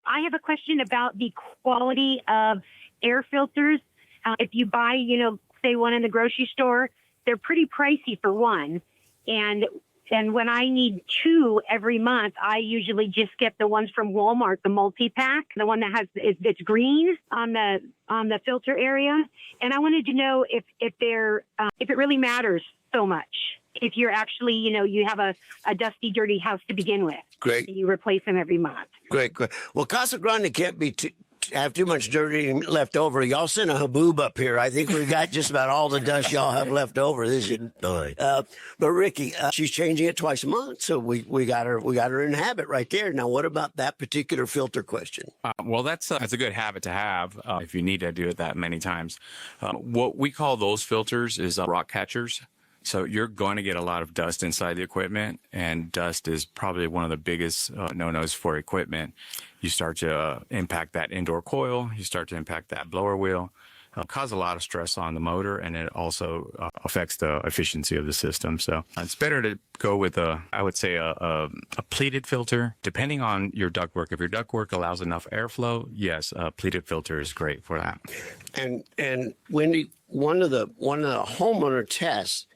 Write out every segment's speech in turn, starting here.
I have a question about the quality of air filters. If you buy, say one in the grocery store, they're pretty pricey for one. And when I need two every month, I usually just get the ones from Walmart, the multi-pack, the one that it's green on the filter area. And I wanted to know if it really matters so much. If you're actually, you have a dusty, dirty house to begin with. Great. You replace them every month. Great. Well, Casa Grande can't have too much dirty left over. Y'all sent a haboob up here. I think we got just about all the dust y'all have left over. This is but Rickey, she's changing it twice a month, so we got her in habit right there. Now, what about that particular filter question? Well, that's a good habit to have if you need to do it that many times. What we call those filters is rock catchers. So you're going to get a lot of dust inside the equipment, and dust is probably one of the biggest no-nos for equipment. You start to impact that indoor coil. You start to impact that blower wheel. Cause a lot of stress on the motor, and it also affects the efficiency of the system. So it's better to go with I would say a pleated filter, depending on your ductwork. If your ductwork allows enough airflow, yes, a pleated filter is great for that. And Wendy, one of the homeowner tests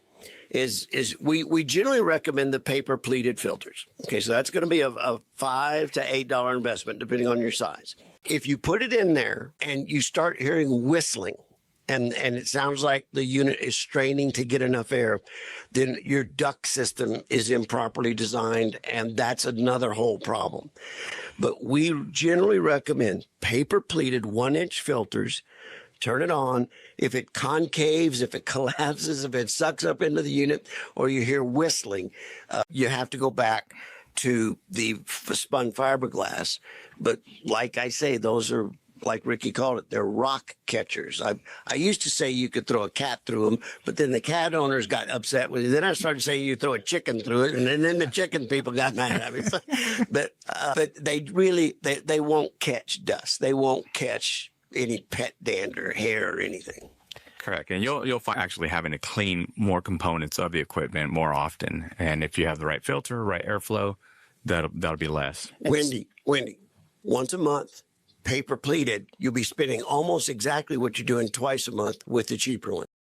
is we generally recommend the paper pleated filters. Okay, so that's going to be a $5 to $8 investment depending on your size. If you put it in there and you start hearing whistling and it sounds like the unit is straining to get enough air, then your duct system is improperly designed, and that's another whole problem. But we generally recommend paper pleated 1-inch filters. Turn it on. If it concaves, if it collapses, if it sucks up into the unit, or you hear whistling, you have to go back to the spun fiberglass. But like I say, those are, like Rickey called it, they're rock catchers. I used to say you could throw a cat through them, but then the cat owners got upset with it. Then I started saying you throw a chicken through it, and then the chicken people got mad at me. But they really, they won't catch dust. They won't catch any pet dander, hair, or anything. Correct. And you'll find actually having to clean more components of the equipment more often. And if you have the right filter, right airflow, that'll be less. Wendy, once a month, paper pleated, you'll be spending almost exactly what you're doing twice a month with the cheaper one.